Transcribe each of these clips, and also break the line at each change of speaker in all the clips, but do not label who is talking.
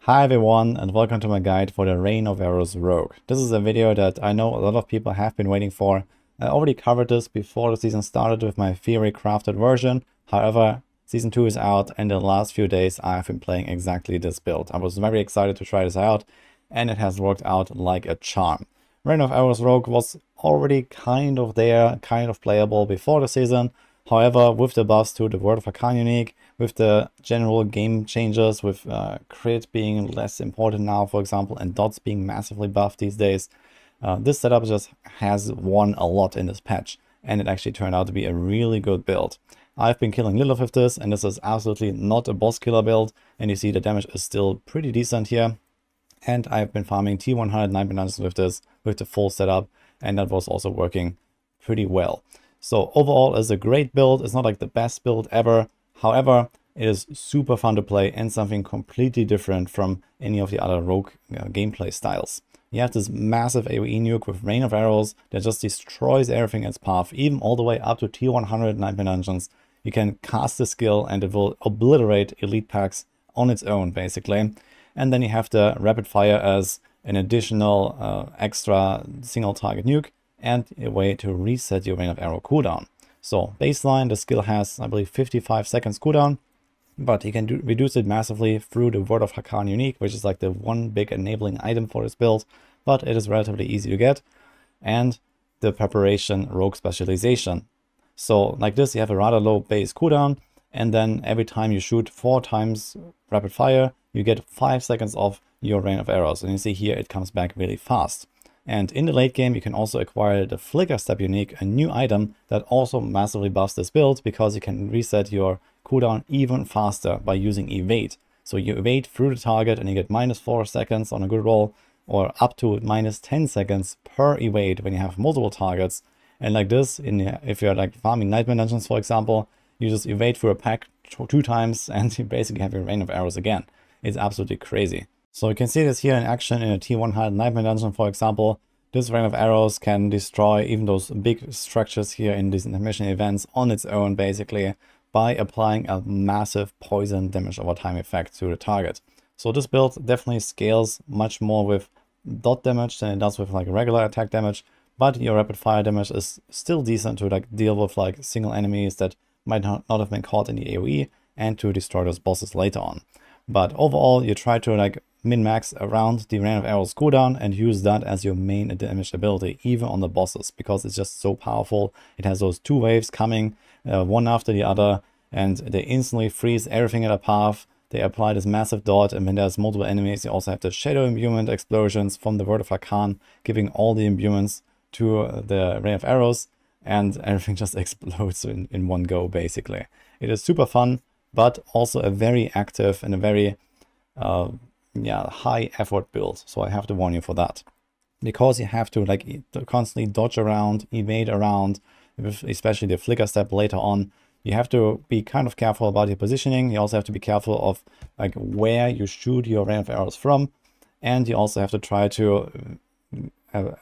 Hi everyone, and welcome to my guide for the Reign of Arrows Rogue. This is a video that I know a lot of people have been waiting for. I already covered this before the season started with my theory crafted version. However, season 2 is out and the last few days I have been playing exactly this build. I was very excited to try this out and it has worked out like a charm. Reign of Arrows Rogue was already kind of there, kind of playable before the season. However, with the buffs to the World of Arcane unique, with the general game changes, with crit being less important now, for example, and dots being massively buffed these days, this setup just has won a lot in this patch, and it actually turned out to be a really good build. I've been killing Lilith with this, and this is absolutely not a boss killer build, and you see the damage is still pretty decent here. And I've been farming T109 dungeons with this, with the full setup, and that was also working pretty well. So overall, it's a great build. It's not like the best build ever. However, it is super fun to play and something completely different from any of the other Rogue gameplay styles. You have this massive AoE nuke with Rain of Arrows that just destroys everything in its path, even all the way up to T100 Nightmare Dungeons. You can cast the skill and it will obliterate elite packs on its own, basically. And then you have the Rapid Fire as an additional extra single target nuke and a way to reset your Rain of Arrow cooldown. So baseline, the skill has, I believe, 55 seconds cooldown, but you can reduce it massively through the World of Arcane unique, which is like the one big enabling item for this build, but it is relatively easy to get, and the Preparation Rogue Specialization. So like this, you have a rather low base cooldown, and then every time you shoot 4 times Rapid Fire, you get 5 seconds of your Rain of Arrows, and you see here it comes back really fast. And in the late game, you can also acquire the Flicker Step unique, a new item that also massively buffs this build because you can reset your cooldown even faster by using Evade. So you evade through the target and you get -4 seconds on a good roll, or up to -10 seconds per evade when you have multiple targets. And like this, if you're like farming Nightmare Dungeons, for example, you just evade through a pack 2 times and you basically have your Rain of Arrows again. It's absolutely crazy. So you can see this here in action in a T100 Nightmare Dungeon, for example. This Rain of Arrows can destroy even those big structures here in these intermission events on its own, basically, by applying a massive poison damage over time effect to the target. So this build definitely scales much more with dot damage than it does with like regular attack damage, but your rapid fire damage is still decent to like deal with like single enemies that might not have been caught in the AoE and to destroy those bosses later on. But overall, you try to like min-max around the Rain of Arrows cooldown and use that as your main damage ability, even on the bosses, because it's just so powerful. It has those 2 waves coming, one after the other, and they instantly freeze everything in a path. They apply this massive dot, and when there's multiple enemies, you also have the Shadow Imbuement explosions from the World of Arcane, giving all the imbuements to the Rain of Arrows, and everything just explodes in one go, basically. It is super fun, but also a very active and a very high effort build. So I have to warn you for that, because you have to like constantly dodge around, evade around, especially the Flicker Step later on. You have to be kind of careful about your positioning. You also have to be careful of like where you shoot your Rain of Arrows from, and you also have to try to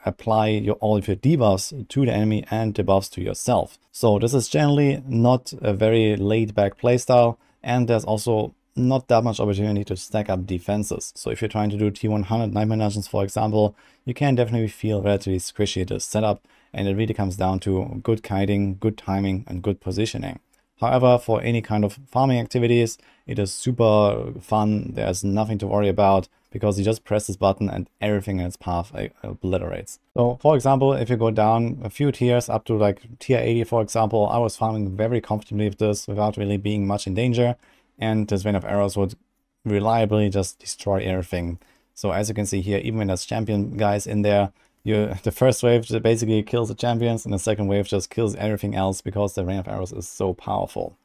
apply all of your debuffs to the enemy and debuffs to yourself. So this is generally not a very laid back playstyle, and there's also not that much opportunity to stack up defenses. So if you're trying to do T100 Nightmare Dungeons, for example, you can definitely feel relatively squishy this setup, and it really comes down to good kiting, good timing, and good positioning. However, for any kind of farming activities, it is super fun. There's nothing to worry about, because you just press this button and everything in its path obliterates. So for example, if you go down a few tiers up to like tier 80, for example, I was farming very comfortably with this without really being much in danger. And this Rain of Arrows would reliably just destroy everything. So as you can see here, even when there's champion guys in there, the first wave basically kills the champions, and the second wave just kills everything else, because the Rain of Arrows is so powerful.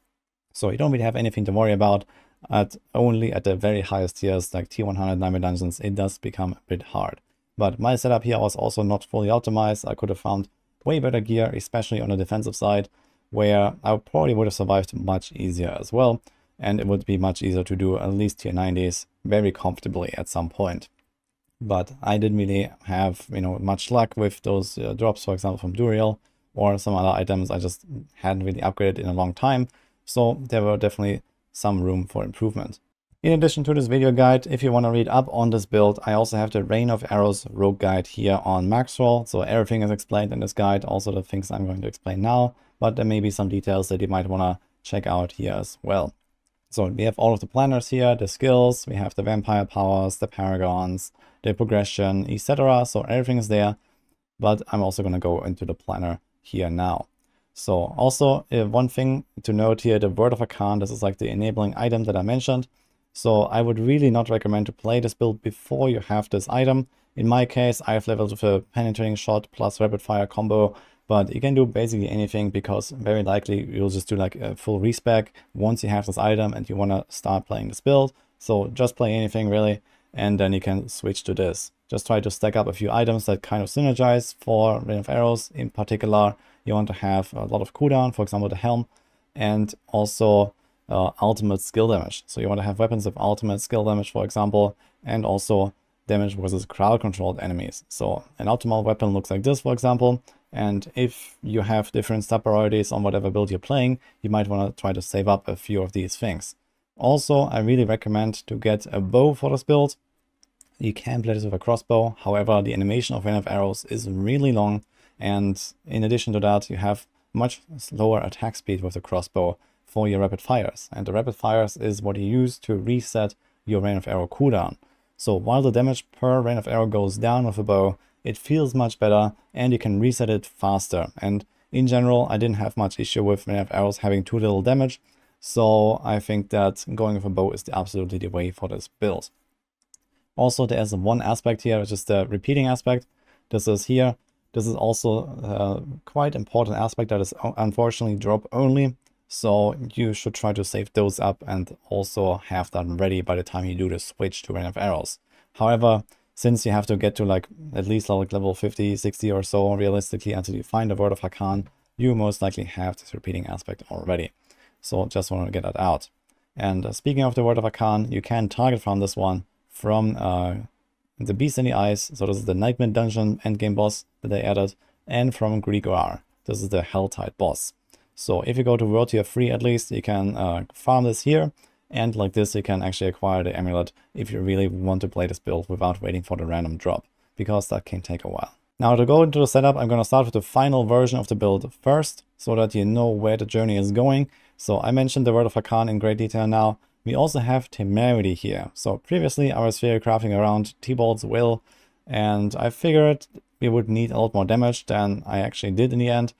So you don't really have anything to worry about. Only at the very highest tiers, like T100 Nightmare Dungeons, it does become a bit hard. But my setup here was also not fully optimized. I could have found way better gear, especially on the defensive side, where I probably would have survived much easier as well. And it would be much easier to do at least tier 90s very comfortably at some point. But I didn't really have, much luck with those drops, for example, from Duriel or some other items I just hadn't really upgraded in a long time. So there were definitely some room for improvement. In addition to this video guide, if you want to read up on this build, I also have the Rain of Arrows Rogue Guide here on Maxroll. So everything is explained in this guide, also the things I'm going to explain now, but there may be some details that you might want to check out here as well. So we have all of the planners here, the skills, we have the vampire powers, the paragons, the progression, etc. So everything is there, but I'm also going to go into the planner here now. So also one thing to note here, the Word of Arcane, this is like the enabling item that I mentioned. So I would really not recommend to play this build before you have this item. In my case, I have leveled with a penetrating shot plus rapid fire combo, but you can do basically anything because very likely you'll just do like a full respec once you have this item and you want to start playing this build. So just play anything really, and then you can switch to this. Just try to stack up a few items that kind of synergize for Rain of Arrows. In particular, you want to have a lot of cooldown, for example the helm, and also ultimate skill damage. So you want to have weapons of ultimate skill damage, for example, and also damage versus crowd controlled enemies. So an optimal weapon looks like this, for example. And if you have different sub priorities on whatever build you're playing, you might want to try to save up a few of these things. Also, I really recommend to get a bow for this build. You can play this with a crossbow. However, the animation of Rain of Arrows is really long. And in addition to that, you have much slower attack speed with the crossbow for your rapid fires. And the rapid fires is what you use to reset your Rain of Arrow cooldown. So while the damage per Rain of Arrow goes down with a bow, it feels much better and you can reset it faster. And in general, I didn't have much issue with Rain of Arrows having too little damage. So I think that going with a bow is absolutely the way for this build. Also, there's one aspect here, which is the repeating aspect. This is here. This is also a quite important aspect that is unfortunately drop only. So you should try to save those up and also have that ready by the time you do the switch to Rain of Arrows. However, since you have to get to like at least like level 50, 60 or so realistically until you find the Word of Arcane, you most likely have this repeating aspect already. So just want to get that out. And speaking of the Word of Arcane, you can target from this one from the Beast in the Eyes. So this is the Nightmare Dungeon endgame boss that they added, and from Grigor. This is the Helltide boss. So if you go to World Tier 3 at least, you can farm this here, and like this you can actually acquire the amulet if you really want to play this build without waiting for the random drop, because that can take a while. Now to go into the setup, I'm going to start with the final version of the build first, so that you know where the journey is going. So I mentioned the Word of Arcane in great detail now. We also have Temerity here. So previously I was theory crafting around T-Bolt's Will, and I figured we would need a lot more damage than I actually did in the end.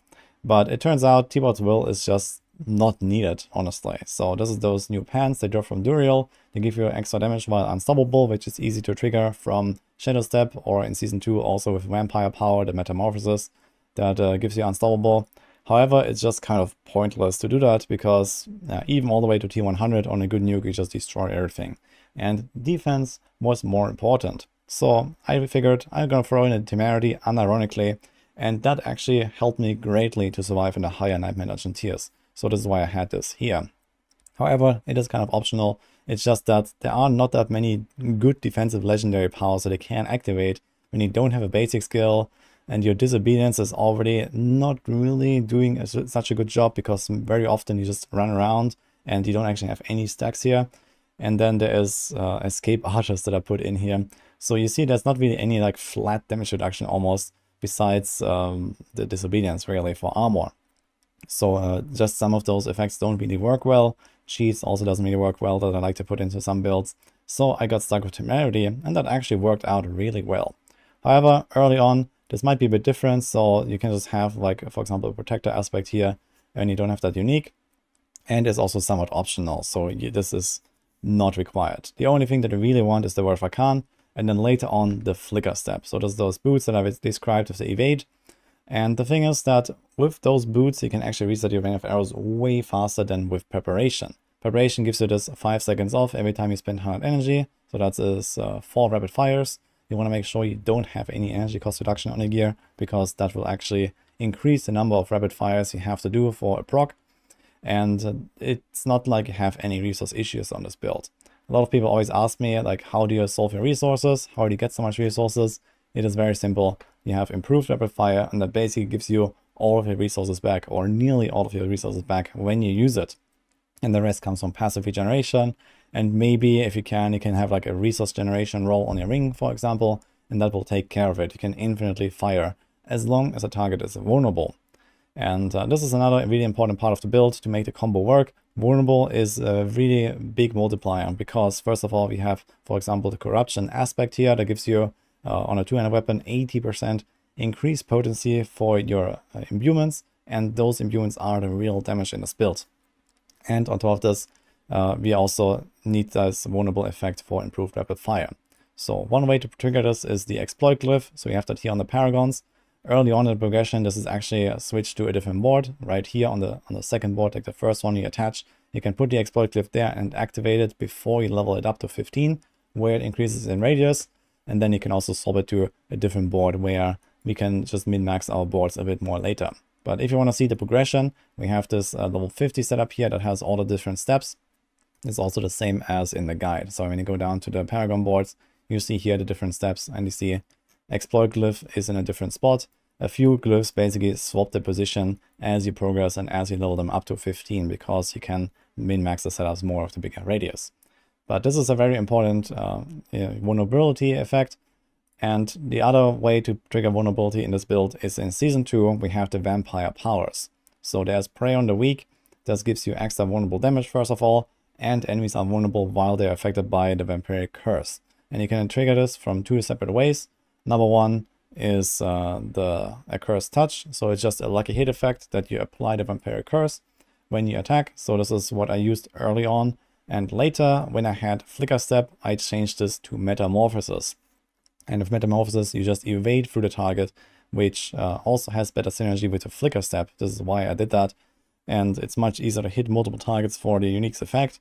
But it turns out T-Bolt's Will is just not needed, honestly. So this is those new pants they drop from Duriel. They give you extra damage while unstoppable, which is easy to trigger from Shadow Step, or in Season 2 also with Vampire Power, the Metamorphosis, that gives you unstoppable. However, it's just kind of pointless to do that, because even all the way to T100 on a good nuke, you just destroy everything. And defense was more important. So I figured I'm gonna throw in a Temerity unironically, and that actually helped me greatly to survive in the higher Nightmare Dungeon tiers. So this is why I had this here. However, it is kind of optional. It's just that there are not that many good defensive legendary powers that you can activate when you don't have a basic skill, and your disobedience is already not really doing such a good job, because very often you just run around and you don't actually have any stacks here. And then there is escape archers that are put in here. So you see there's not really any like flat damage reduction almost, besides the disobedience really for armor. So just some of those effects don't really work well. Cheats also doesn't really work well, that I like to put into some builds. So I got stuck with Temerity, and that actually worked out really well. However, early on, this might be a bit different, so you can just have, like, for example, a protector aspect here, and you don't have that unique. And it's also somewhat optional, so this is not required. The only thing that you really want is the Word of Arcane, and then later on the Flicker step. So there's those boots that I've described with the evade. And the thing is that with those boots, you can actually reset your Rain of Arrows way faster than with Preparation. Preparation gives you this 5 seconds off every time you spend 100 energy, so that is 4 rapid fires. You want to make sure you don't have any energy cost reduction on your gear, because that will actually increase the number of rapid fires you have to do for a proc. And it's not like you have any resource issues on this build. A lot of people always ask me, like, how do you solve your resources? How do you get so much resources? It is very simple. You have improved rapid fire, and that basically gives you all of your resources back, or nearly all of your resources back when you use it. And the rest comes from passive regeneration And maybe if you can have like a resource generation roll on your ring, for example, and that will take care of it. You can infinitely fire as long as the target is vulnerable. And this is another really important part of the build to make the combo work. Vulnerable is a really big multiplier because first of all, we have, for example, the corruption aspect here that gives you on a two-handed weapon 80% increased potency for your imbuements, and those imbuements are the real damage in this build. And on top of this, we also need this vulnerable effect for improved rapid fire. So one way to trigger this is the exploit glyph. So we have that here on the Paragons. Early on in the progression, this is actually switched to a different board. Right here on the second board, like the first one you attach, you can put the exploit glyph there and activate it before you level it up to 15, where it increases in radius. And then you can also swap it to a different board where we can just min-max our boards a bit more later. But if you want to see the progression, we have this level 50 setup here that has all the different steps. It's also the same as in the guide. So when you go down to the Paragon boards, you see here the different steps, and you see exploit glyph is in a different spot. A few glyphs basically swap the position as you progress and as you level them up to 15, because you can min-max the setups more of the bigger radius. But this is a very important vulnerability effect. And the other way to trigger vulnerability in this build is in Season 2, we have the vampire powers. So there's Prey on the Weak. This gives you extra vulnerable damage first of all, and enemies are vulnerable while they're affected by the vampiric curse. And you can trigger this from two separate ways. Number one is the Accursed Touch. So it's just a lucky hit effect that you apply the vampiric curse when you attack. So this is what I used early on. And later, when I had Flicker Step, I changed this to Metamorphosis. And with Metamorphosis, you just evade through the target, which also has better synergy with the Flicker Step. This is why I did that. And it's much easier to hit multiple targets for the unique effect.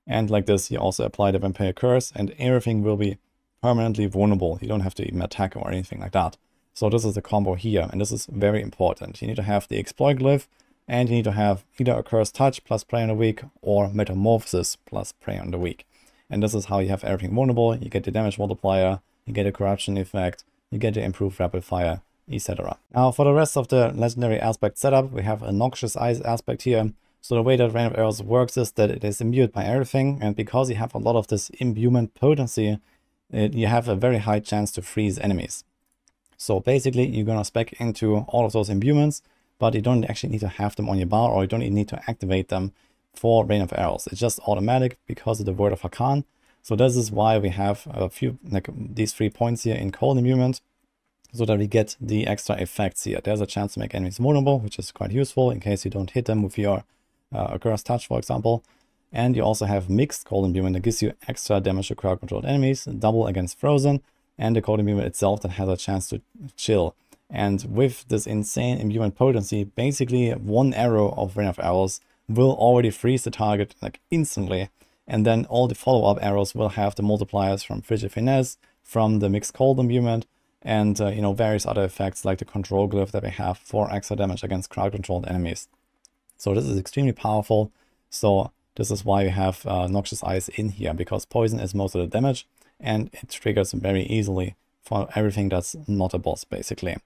And like this, you also apply the Vampire Curse, and everything will be permanently vulnerable. You don't have to even attack or anything like that. So this is the combo here, and this is very important. You need to have the Exploit Glyph, and you need to have either Accursed Touch plus Prey on the Weak, or Metamorphosis plus Prey on the Weak. And this is how you have everything vulnerable. You get the damage multiplier, you get a corruption effect, you get the improved rapid fire, etc. Now for the rest of the legendary aspect setup, we have a Noxious Eyes aspect here. So the way that Rain of Arrows works is that it is imbued by everything, and because you have a lot of this imbuement potency, you have a very high chance to freeze enemies. So basically you're gonna spec into all of those imbuements, but you don't actually need to have them on your bar, or you don't even need to activate them for Rain of Arrows. It's just automatic because of the Word of Hakan. So this is why we have a few, like these 3 points here in cold imbuement, so that we get the extra effects here. There's a chance to make enemies vulnerable, which is quite useful in case you don't hit them with your Accursed Touch, for example. And you also have mixed cold imbuement that gives you extra damage to crowd controlled enemies, double against frozen, and the cold imbuement itself that has a chance to chill. And with this insane imbuement potency, basically one arrow of Rain of Arrows will already freeze the target like instantly. And then all the follow-up arrows will have the multipliers from Frigid Finesse, from the mixed cold imbuement, and various other effects like the control glyph that we have for extra damage against crowd controlled enemies. So this is extremely powerful. So this is why we have Noxious Eyes in here, because poison is most of the damage, and it triggers very easily for everything that's not a boss, basically.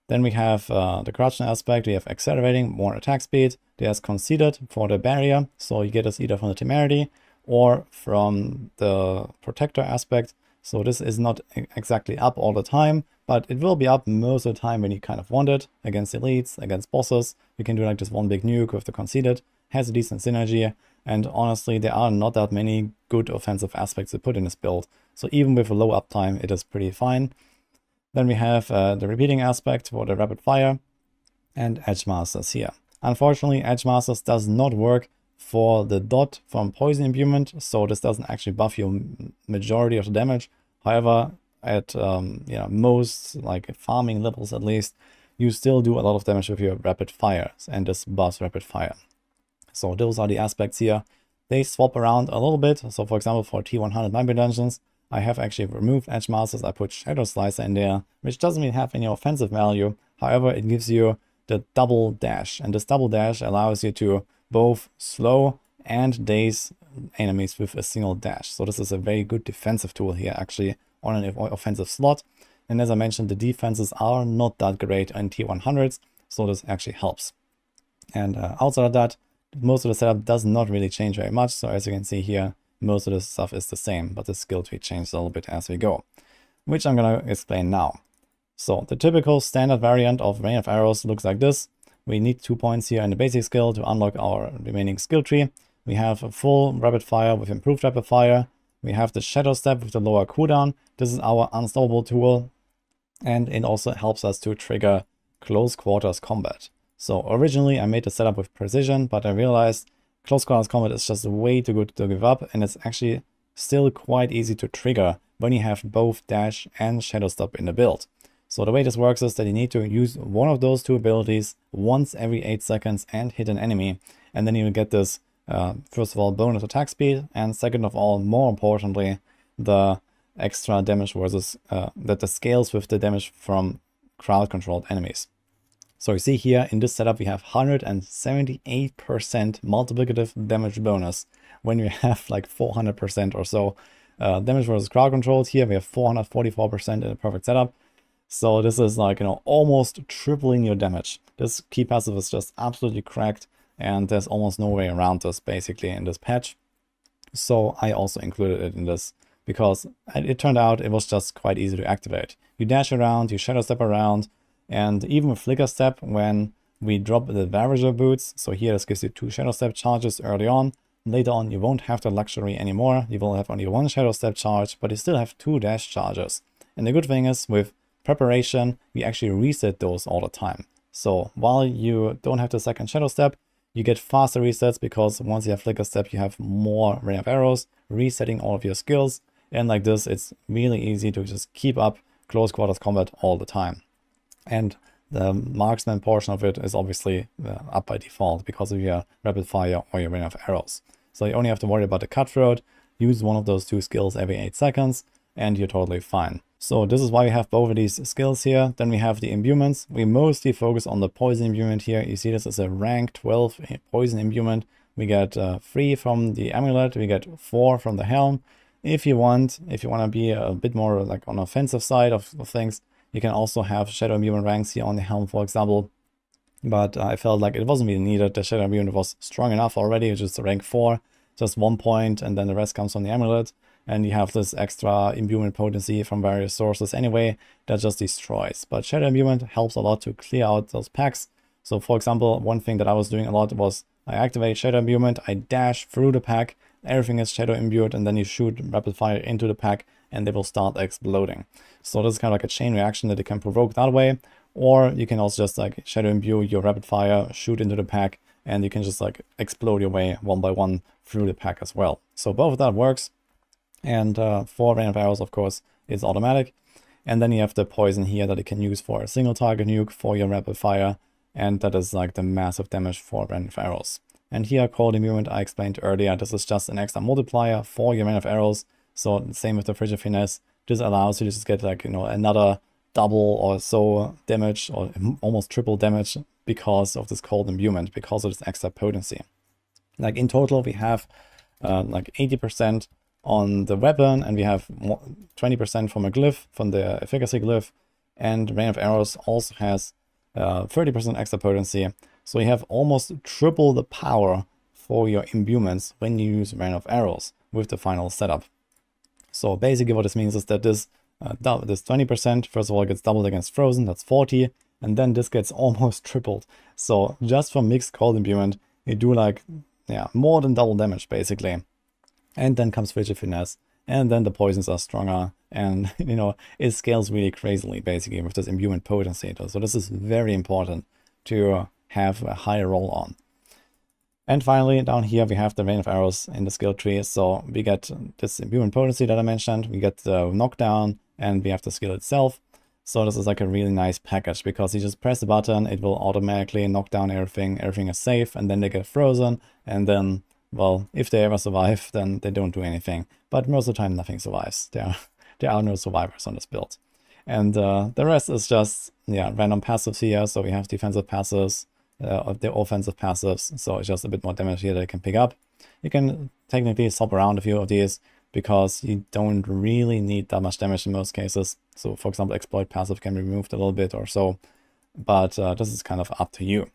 Then we have the corruption aspect. We have accelerating, more attack speed. There's conceded for the barrier, so you get this either from the temerity or from the protector aspect. So this is not exactly up all the time, but it will be up most of the time when you kind of want it. Against elites, against bosses, you can do like this one big nuke with the conceded. Has a decent synergy, and honestly there are not that many good offensive aspects to put in this build. So even with a low uptime, it is pretty fine. Then we have the repeating aspect for the rapid fire, and Edge Masters here. Unfortunately, Edge Masters does not work for the dot from poison imbuement, so this doesn't actually buff you majority of the damage. However, at most like farming levels at least, you still do a lot of damage with your rapid fires, and this buffs rapid fire. So those are the aspects here. They swap around a little bit. So for example, for T100 Nightmare Dungeons, I have actually removed Edge Masters. I put Shadow Slicer in there, which doesn't really have any offensive value. However, it gives you the double dash, and this double dash allows you to both slow and daze enemies with a single dash. So this is a very good defensive tool here, actually, on an offensive slot. And as I mentioned, the defenses are not that great in T100s, so this actually helps. And outside of that, most of the setup does not really change very much. So as you can see here, most of this stuff is the same, but the skill tree changes a little bit as we go, which I'm going to explain now. So the typical standard variant of Rain of Arrows looks like this. We need 2 points here in the basic skill to unlock our remaining skill tree. We have a full rapid fire with improved rapid fire. We have the shadow step with the lower cooldown. This is our unstoppable tool, and it also helps us to trigger close quarters combat. So originally I made the setup with precision, but I realized close quarters combat is just way too good to give up, and it's actually still quite easy to trigger when you have both dash and shadow step in the build. So the way this works is that you need to use one of those two abilities once every 8 seconds and hit an enemy, and then you will get this first of all bonus attack speed, and second of all, more importantly, the extra damage versus that the scales with the damage from crowd controlled enemies. So you see here in this setup we have 178% multiplicative damage bonus when we have like 400% or so damage versus crowd controlled. Here we have 444% in a perfect setup. So this is like, almost tripling your damage. This key passive is just absolutely cracked, and there's almost no way around this basically in this patch. So I also included it in this because it turned out it was just quite easy to activate. You dash around, you shadow step around, and even with flicker step when we drop the Ravager boots. So here this gives you 2 shadow step charges early on. Later on you won't have the luxury anymore. You will have only 1 shadow step charge, but you still have 2 dash charges. And the good thing is with preparation, we actually reset those all the time. So while you don't have the second shadow step, you get faster resets because once you have flicker step, you have more Rain of Arrows, resetting all of your skills. And like this, it's really easy to just keep up close quarters combat all the time. And the marksman portion of it is obviously up by default because of your rapid fire or your Rain of Arrows. So you only have to worry about the cutthroat, use one of those 2 skills every 8 seconds, and you're totally fine. So this is why we have both of these skills here. Then we have the imbuements. We mostly focus on the poison imbuement here. You see this is a rank 12 poison imbuement. We get 3 from the amulet, we get 4 from the helm. If you want to be a bit more like on the offensive side of things, you can also have shadow imbuement ranks here on the helm, for example. But I felt like it wasn't really needed. The shadow imbuement was strong enough already, which is rank 4, just 1 point, and then the rest comes from the amulet. And you have this extra imbuement potency from various sources anyway that just destroys. But shadow imbuement helps a lot to clear out those packs. So for example, one thing that I was doing a lot was I activate shadow imbuement, I dash through the pack, everything is shadow imbued, and then you shoot rapid fire into the pack and they will start exploding. So this is kind of like a chain reaction that you can provoke that way. Or you can also just like shadow imbue your rapid fire, shoot into the pack, and you can just like explode your way one by one through the pack as well. So both of that works. And for Rain of Arrows, of course, it's automatic. And then you have the poison here that you can use for a single target nuke for your rapid fire. And that is like the massive damage for Rain of Arrows. And here, cold imbuement, I explained earlier, this is just an extra multiplier for your Rain of Arrows. So same with the Frigid Finesse. This allows you to just get like, another double or so damage or almost triple damage because of this cold imbuement, because of this extra potency. Like in total, we have like 80% on the weapon, and we have 20% from a glyph, from the efficacy glyph, and Rain of Arrows also has 30% extra potency. So you have almost triple the power for your imbuements when you use Rain of Arrows with the final setup. So basically what this means is that this 20% first of all gets doubled against Frozen, that's 40, and then this gets almost tripled. So just from mixed cold imbuement, you do like more than double damage basically. And then comes Frigid Finesse, and then the poisons are stronger, and it scales really crazily basically with this imbuement potency. So this is very important to have a high roll on. And finally, down here we have the Rain of Arrows in the skill tree. So we get this imbuement potency that I mentioned, we get the knockdown, and we have the skill itself. So this is like a really nice package because you just press the button, it will automatically knock down everything is safe, and then they get frozen, and then, well, if they ever survive, then they don't do anything. But most of the time, nothing survives. There are no survivors on this build. And the rest is just, random passives here. So we have defensive passives, the offensive passives. So it's just a bit more damage here that you can pick up. You can technically swap around a few of these because you don't really need that much damage in most cases. So for example, exploit passive can be removed a little bit or so. But this is kind of up to you.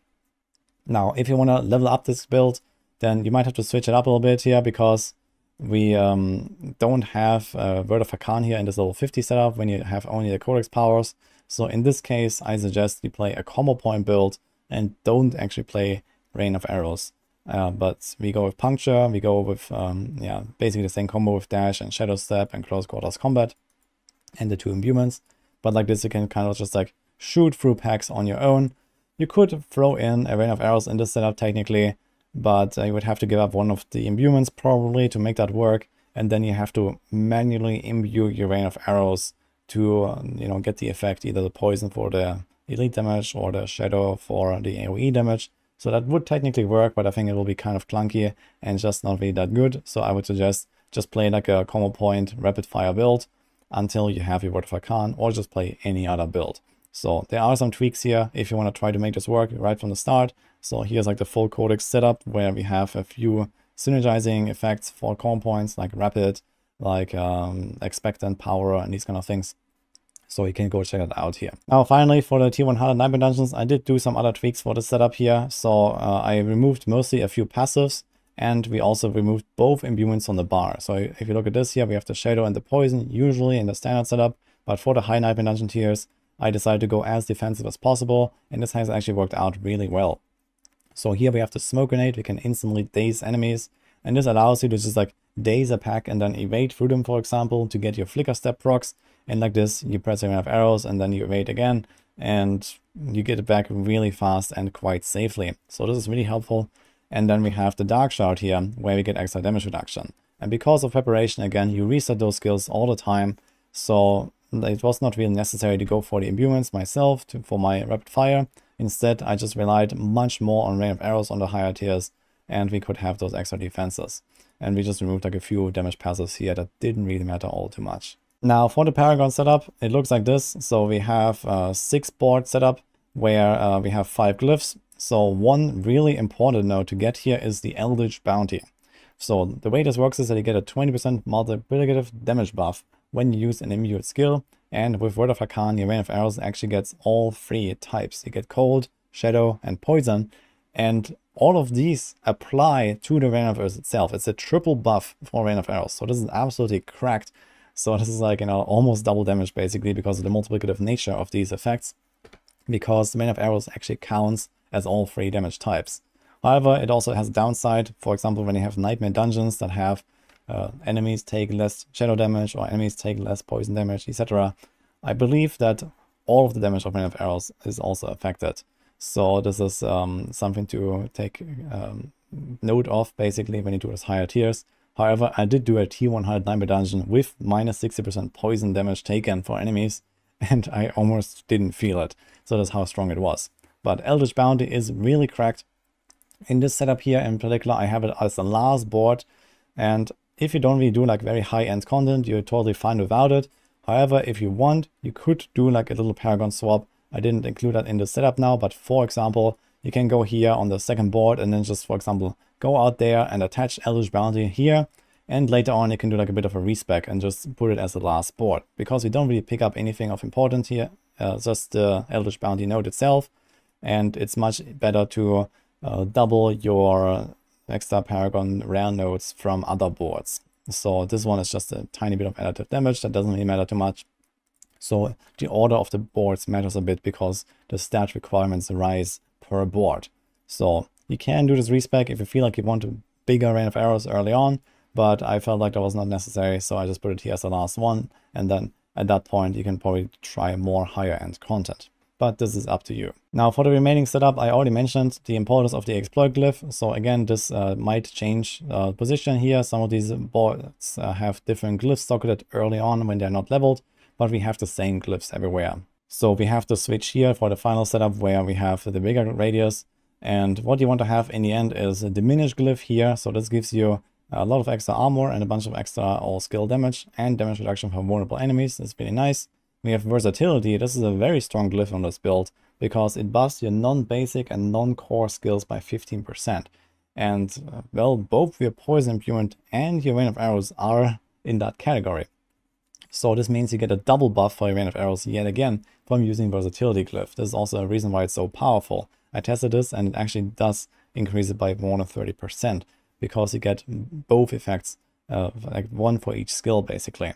Now, if you want to level up this build, then you might have to switch it up a little bit here because we don't have Word of Hakan here in this level 50 setup when you have only the Codex powers. So in this case, I suggest you play a combo point build and don't actually play Rain of Arrows. But we go with Puncture, we go with yeah, basically the same combo with Dash and Shadow Step and Close Quarters Combat and the 2 imbuements. But like this, you can kind of just like shoot through packs on your own. You could throw in a Rain of Arrows in this setup technically, but you would have to give up one of the imbuements probably to make that work. And then you have to manually imbue your Rain of Arrows to you know, get the effect, either the poison for the elite damage or the shadow for the AoE damage. So that would technically work, but I think it will be kind of clunky and just not really that good. So I would suggest just play like a combo point rapid fire build until you have your Word of Hakan, or just play any other build. So there are some tweaks here if you want to try to make this work right from the start. So here's like the full Codex setup where we have a few synergizing effects for combo points like rapid, like expectant power and these kind of things. So you can go check it out here. Now finally, for the tier 100 Nightmare Dungeons, I did do some other tweaks for the setup here. So I removed mostly a few passives, and we also removed both imbuements on the bar. So if you look at this here, we have the Shadow and the Poison usually in the standard setup, but for the high Nightmare Dungeon tiers, I decided to go as defensive as possible, and this has actually worked out really well. So here we have the Smoke Grenade, we can instantly daze enemies, and this allows you to just like daze a pack and then evade through them, for example, to get your Flicker Step procs. And like this, you press a Rain of Arrows and then you evade again, and you get it back really fast and quite safely. So this is really helpful. And then we have the Dark Shroud here, where we get extra damage reduction. And because of preparation, again, you reset those skills all the time. So it was not really necessary to go for the imbuements myself for my rapid fire. Instead, I just relied much more on Rain of Arrows on the higher tiers, and we could have those extra defenses. And we just removed like a few damage passives here that didn't really matter all too much. Now for the Paragon setup, it looks like this. So we have a 6 board setup where we have 5 glyphs. So one really important note to get here is the Eldritch Bounty. So the way this works is that you get a 20% multiplicative damage buff when you use an immune skill. And with Word of Hakan, your Rain of Arrows actually gets all 3 types. You get Cold, Shadow, and Poison. And all of these apply to the Rain of Arrows itself. It's a triple buff for Rain of Arrows. So this is absolutely cracked. So this is like, you know, almost double damage basically because of the multiplicative nature of these effects. Because the Rain of Arrows actually counts as all 3 damage types. However, it also has a downside. For example, when you have Nightmare Dungeons that have enemies take less shadow damage or enemies take less poison damage, etc. I believe that all of the damage of Rain of Arrows is also affected. So this is something to take note of basically when you do those higher tiers. However, I did do a tier 100 Nightmare Dungeon with minus 60% poison damage taken for enemies, and I almost didn't feel it. So that's how strong it was. But Eldritch Bounty is really cracked. In this setup here in particular, I have it as the last board, and if you don't really do like very high-end content, you're totally fine without it. However, if you want, you could do like a little Paragon swap. I didn't include that in the setup now, but for example, you can go here on the second board and then just, for example, go out there and attach Eldritch Bounty here. And later on, you can do like a bit of a respec and just put it as the last board. Because we don't really pick up anything of importance here, just the Eldritch Bounty node itself. And it's much better to double your extra Paragon rare nodes from other boards. So this one is just a tiny bit of additive damage that doesn't really matter too much. So the order of the boards matters a bit because the stat requirements rise per board. So you can do this respec if you feel like you want a bigger Rain of Arrows early on, but I felt like that was not necessary, so I just put it here as the last one, and then at that point you can probably try more higher end content. But this is up to you. Now for the remaining setup, I already mentioned the importance of the exploit glyph. So again, this might change position here. Some of these boards have different glyphs socketed early on when they're not leveled, but we have the same glyphs everywhere. So we have to switch here for the final setup where we have the bigger radius. And what you want to have in the end is a diminished glyph here. So this gives you a lot of extra armor and a bunch of extra all skill damage and damage reduction for vulnerable enemies. That's really nice. We have versatility. This is a very strong glyph on this build because it buffs your non-basic and non-core skills by 15%. And well, both your Poison Imbuement and your Rain of Arrows are in that category. So this means you get a double buff for your Rain of Arrows yet again from using Versatility Glyph. This is also a reason why it's so powerful. I tested this and it actually does increase it by more than 30% because you get both effects like 1 for each skill basically.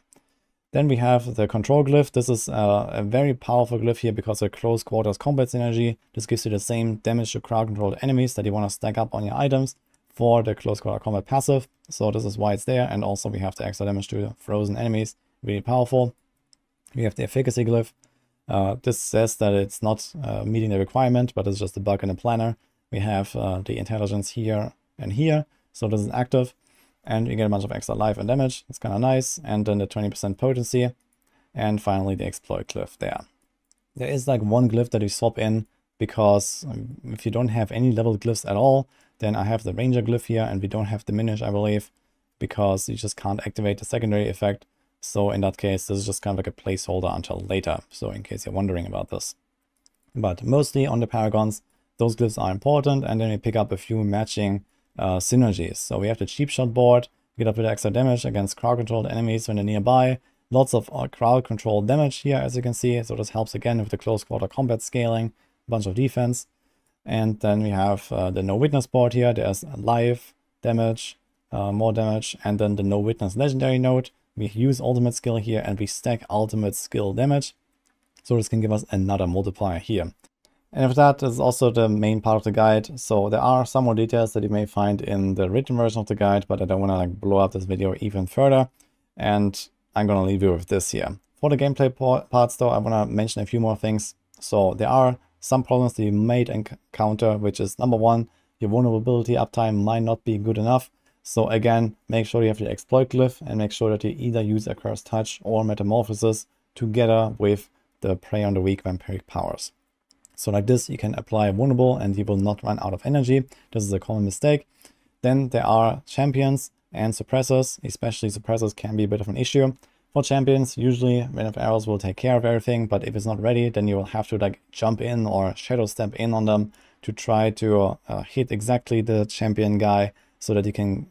Then we have the control glyph. This is a very powerful glyph here because of close quarters combat synergy. This gives you the same damage to crowd controlled enemies that you want to stack up on your items for the close quarter combat passive. So this is why it's there. And also we have the extra damage to frozen enemies. Really powerful. We have the efficacy glyph. This says that it's not meeting the requirement, but it's just a bug in the planner. We have the intelligence here and here. So this is active. And you get a bunch of extra life and damage. It's kind of nice. And then the 20% potency. And finally the exploit glyph there. There is like one glyph that you swap in because if you don't have any leveled glyphs at all, then I have the ranger glyph here and we don't have diminish, I believe, because you just can't activate the secondary effect. So in that case, this is just kind of like a placeholder until later. So in case you're wondering about this. But mostly on the paragons, those glyphs are important. And then we pick up a few matching synergies. So we have the cheap shot board, get a bit of extra damage against crowd controlled enemies when they're nearby. Lots of crowd controlled damage here, as you can see. So this helps again with the close quarter combat scaling, a bunch of defense. And then we have the no witness board here. There's life, damage, more damage, and then the no witness legendary node. We use ultimate skill here and we stack ultimate skill damage. So this can give us another multiplier here. And with that is also the main part of the guide. So there are some more details that you may find in the written version of the guide, but I don't want to like blow up this video even further. And I'm going to leave you with this here. For the gameplay parts though, I want to mention a few more things. So there are some problems that you might encounter, which is number one, your vulnerability uptime might not be good enough. So again, make sure you have the exploit glyph and make sure that you either use Accursed Touch or Metamorphosis together with the Prey on the Weak vampiric powers. So like this, you can apply vulnerable and you will not run out of energy. This is a common mistake. Then there are champions and suppressors. Especially suppressors can be a bit of an issue. For champions, usually Rain of Arrows will take care of everything, but if it's not ready, then you will have to like jump in or shadow step in on them to try to hit exactly the champion guy so that you can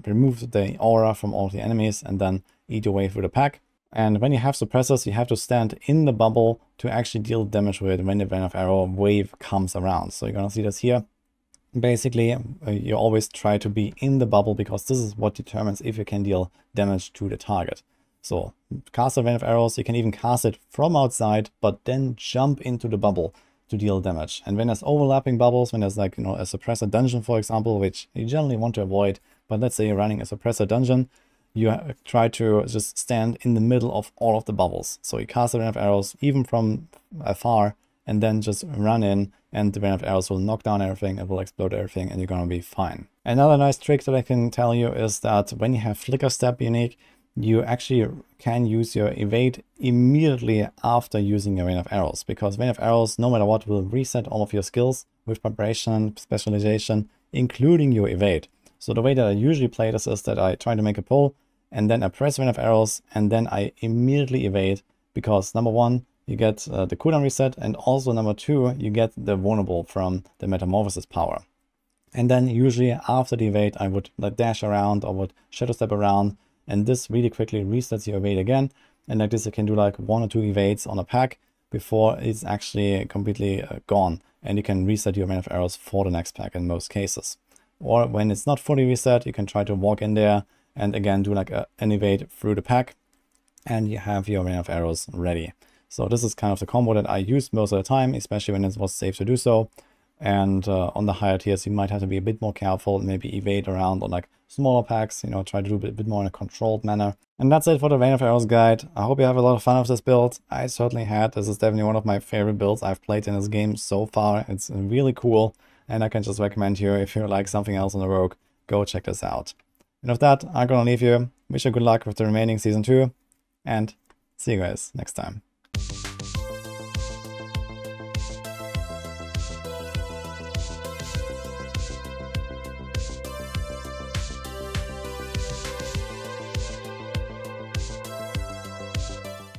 remove the aura from all the enemies and then eat your way through the pack. And when you have suppressors, you have to stand in the bubble to actually deal damage with when the Rain of Arrow wave comes around. So you're gonna see this here. Basically, you always try to be in the bubble because this is what determines if you can deal damage to the target. So cast a Rain of Arrows, you can even cast it from outside, but then jump into the bubble to deal damage. And when there's overlapping bubbles, when there's like, you know, a suppressor dungeon, for example, which you generally want to avoid, but let's say you're running a suppressor dungeon, you try to just stand in the middle of all of the bubbles. So you cast a Rain of Arrows even from afar and then just run in and the Rain of Arrows will knock down everything, it will explode everything and you're gonna be fine. Another nice trick that I can tell you is that when you have Flicker Step unique, you actually can use your evade immediately after using your Rain of Arrows, because Rain of Arrows, no matter what, will reset all of your skills with preparation, specialization, including your evade. So the way that I usually play this is that I try to make a pull and then I press Rain of Arrows and then I immediately evade, because number one, you get the cooldown reset, and also number two, you get the vulnerable from the Metamorphosis power. And then usually after the evade, I would like dash around or would shadow step around, and this really quickly resets your evade again. And like this, you can do like 1 or 2 evades on a pack before it's actually completely gone. And you can reset your Rain of Arrows for the next pack in most cases. Or when it's not fully reset, you can try to walk in there and again do like an evade through the pack, and you have your Rain of Arrows ready. So this is kind of the combo that I use most of the time, especially when it was safe to do so. And on the higher tiers, you might have to be a bit more careful, maybe evade around on like smaller packs, you know, try to do a bit more in a controlled manner. And that's it for the Rain of Arrows guide. I hope you have a lot of fun with this build. I certainly had. This is definitely one of my favorite builds I've played in this game so far. It's really cool, and I can just recommend you, if you like something else on the Rogue, go check this out. And with that, I'm gonna leave you. Wish you good luck with the remaining Season 2, and see you guys next time.